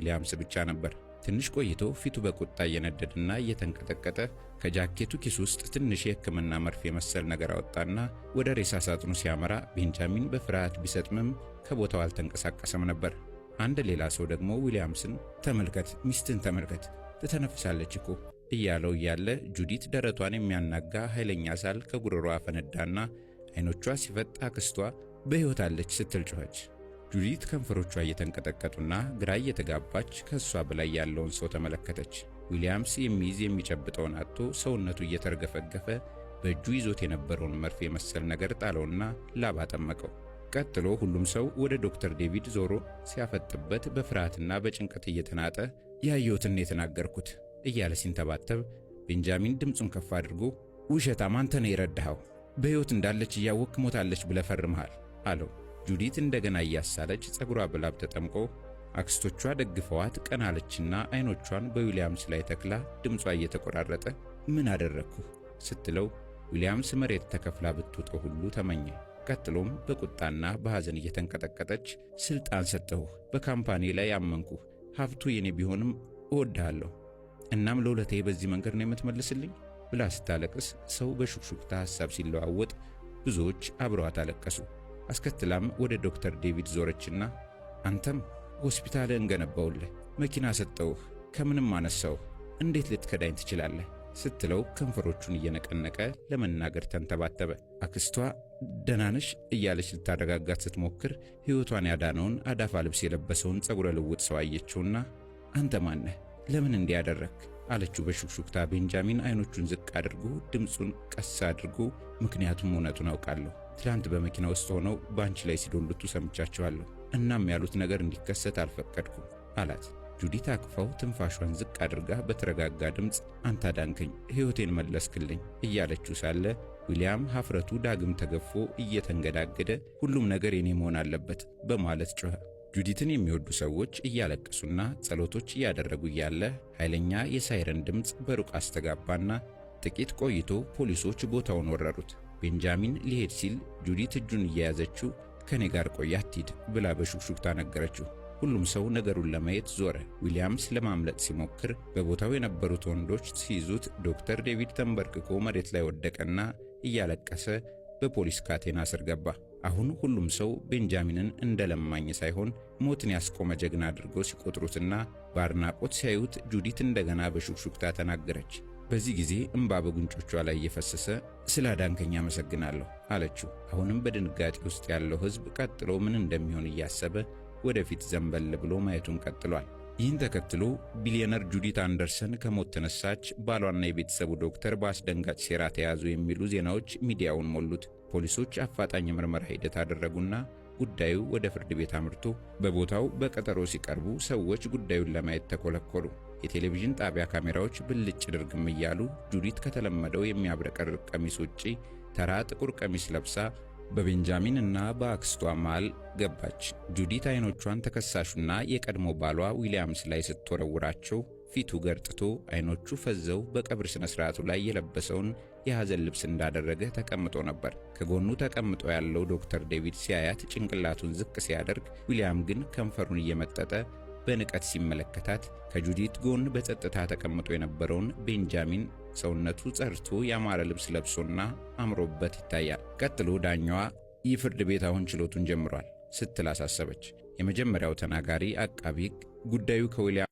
ዊሊያምስ ብቻ ነበር። ትንሽ ቆይቶ ፊቱ በቁጣ እየነደደና እየተንቀጠቀጠ ከጃኬቱ ኪስ ውስጥ ትንሽ የሕክምና መርፌ መሰል ነገር አወጣና ወደ ሬሳ ሳጥኑ ሲያመራ ቤንጃሚን በፍርሃት ቢሰጥምም ከቦታው አልተንቀሳቀሰም ነበር። አንድ ሌላ ሰው ደግሞ ዊሊያምስን ተመልከት፣ ሚስትን ተመልከት፣ ትተነፍሳለች እኮ እያለው እያለ ጁዲት ደረቷን የሚያናጋ ኃይለኛ ሳል ከጉሮሮዋ ፈነዳና አይኖቿ ሲፈጥ አክስቷ በሕይወት አለች ስትል ጮኸች። ጁዲት ከንፈሮቿ እየተንቀጠቀጡና ግራ እየተጋባች ከሷ በላይ ያለውን ሰው ተመለከተች። ዊሊያምስ የሚይዝ የሚጨብጠውን አጥቶ ሰውነቱ እየተርገፈገፈ በእጁ ይዞት የነበረውን መርፌ መሰል ነገር ጣለውና ላባ ጠመቀው። ቀጥሎ ሁሉም ሰው ወደ ዶክተር ዴቪድ ዞሮ ሲያፈጥበት በፍርሃትና በጭንቀት እየተናጠ ያየሁትን የተናገርኩት እያለ ሲንተባተብ ቤንጃሚን ድምፁን ከፍ አድርጎ ውሸታም አንተ ነህ የረዳኸው፣ በሕይወት እንዳለች እያወቅክ ሞታለች ብለህ ፈርመሃል አለው። ጁዲት እንደገና እያሳለች ጸጉሯ በላብ ተጠምቆ አክስቶቿ ደግፈዋት ቀና አለችና አይኖቿን በዊሊያምስ ላይ ተክላ ድምጿ እየተቆራረጠ ምን አደረግኩ ስትለው ዊሊያምስ መሬት ተከፍላ ብትውጠው ሁሉ ተመኘ። ቀጥሎም በቁጣና በሐዘን እየተንቀጠቀጠች ስልጣን ሰጠሁህ፣ በካምፓኒ ላይ ያመንኩህ፣ ሀብቱ የኔ ቢሆንም እወድሃለሁ፣ እናም ለውለቴ በዚህ መንገድ ነው የምትመልስልኝ ብላ ስታለቅስ ሰው በሹክሹክታ ሐሳብ ሲለዋወጥ ብዙዎች አብረዋት አለቀሱ። አስከትላም ወደ ዶክተር ዴቪድ ዞረችና አንተም ሆስፒታል እንገነባውልህ፣ መኪና ሰጠውህ፣ ከምንም አነሳውህ፣ እንዴት ልትከዳኝ ትችላለህ ስትለው ከንፈሮቹን እየነቀነቀ ለመናገር ተንተባተበ። አክስቷ ደህና ነሽ እያለች ልታረጋጋት ስትሞክር ሕይወቷን ያዳነውን አዳፋ ልብስ የለበሰውን ጸጉረ ልውጥ ሰው አየችውና አንተ ማነህ? ለምን እንዲያደረክ አለችው በሹክሹክታ። ቤንጃሚን አይኖቹን ዝቅ አድርጎ ድምፁን ቀስ አድርጎ ምክንያቱም እውነቱን አውቃለሁ፣ ትላንት በመኪና ውስጥ ሆነው ባንቺ ላይ ሲዶልቱ ሰምቻቸዋለሁ፣ እናም ያሉት ነገር እንዲከሰት አልፈቀድኩም አላት። ጁዲት አቅፋው ትንፋሿን ዝቅ አድርጋ በተረጋጋ ድምፅ አንተ አዳንከኝ፣ ሕይወቴን መለስክልኝ እያለችው ሳለ ዊሊያም ሀፍረቱ ዳግም ተገፎ እየተንገዳገደ ሁሉም ነገር የኔ መሆን አለበት በማለት ጮኸ። ጁዲትን የሚወዱ ሰዎች እያለቀሱና ጸሎቶች እያደረጉ እያለ ኃይለኛ የሳይረን ድምፅ በሩቅ አስተጋባና ጥቂት ቆይቶ ፖሊሶች ቦታውን ወረሩት። ቤንጃሚን ሊሄድ ሲል ጁዲት እጁን እየያዘችው ከኔ ጋር ቆይ አትሂድ ብላ በሹክሹክታ ነገረችው። ሁሉም ሰው ነገሩን ለማየት ዞረ። ዊሊያምስ ለማምለጥ ሲሞክር በቦታው የነበሩት ወንዶች ሲይዙት ዶክተር ዴቪድ ተንበርክኮ መሬት ላይ ወደቀና እያለቀሰ በፖሊስ ካቴና ስር ገባ። አሁን ሁሉም ሰው ቤንጃሚንን እንደለማኝ ሳይሆን ሞትን ያስቆመ ጀግና አድርገው ሲቆጥሩትና በአድናቆት ሲያዩት ጁዲት እንደገና በሹክሹክታ ተናገረች። በዚህ ጊዜ እንባ በጉንጮቿ ላይ እየፈሰሰ ስላዳንከኝ አመሰግናለሁ አለችው። አሁንም በድንጋጤ ውስጥ ያለው ሕዝብ ቀጥሎ ምን እንደሚሆን እያሰበ ወደፊት ዘንበል ብሎ ማየቱን ቀጥሏል። ይህን ተከትሎ ቢሊዮነር ጁዲት አንደርሰን ከሞት ተነሳች፣ ባሏና የቤተሰቡ ዶክተር በአስደንጋጭ ሴራ ተያዙ የሚሉ ዜናዎች ሚዲያውን ሞሉት። ፖሊሶች አፋጣኝ ምርመራ ሂደት አደረጉና ጉዳዩ ወደ ፍርድ ቤት አምርቶ በቦታው በቀጠሮ ሲቀርቡ ሰዎች ጉዳዩን ለማየት ተኮለኮሉ። የቴሌቪዥን ጣቢያ ካሜራዎች ብልጭ ድርግም እያሉ ጁዲት ከተለመደው የሚያብረቀርቅ ቀሚስ ውጪ ተራ ጥቁር ቀሚስ ለብሳ በቤንጃሚን እና በአክስቷ መሃል ገባች። ጁዲት አይኖቿን ተከሳሹና የቀድሞ ባሏ ዊሊያምስ ላይ ስትወረውራቸው ፊቱ ገርጥቶ አይኖቹ ፈዘው በቀብር ስነ ስርዓቱ ላይ የለበሰውን የሐዘን ልብስ እንዳደረገ ተቀምጦ ነበር። ከጎኑ ተቀምጦ ያለው ዶክተር ዴቪድ ሲያያት ጭንቅላቱን ዝቅ ሲያደርግ፣ ዊሊያም ግን ከንፈሩን እየመጠጠ በንቀት ሲመለከታት ከጁዲት ጎን በጸጥታ ተቀምጦ የነበረውን ቤንጃሚን ሰውነቱ ጸርቶ ያማረ ልብስ ለብሶና አምሮበት ይታያል። ቀጥሎ ዳኛዋ ይህ ፍርድ ቤት አሁን ችሎቱን ጀምሯል ስትል አሳሰበች። የመጀመሪያው ተናጋሪ አቃቢ ሕግ ጉዳዩ ከዊሊያም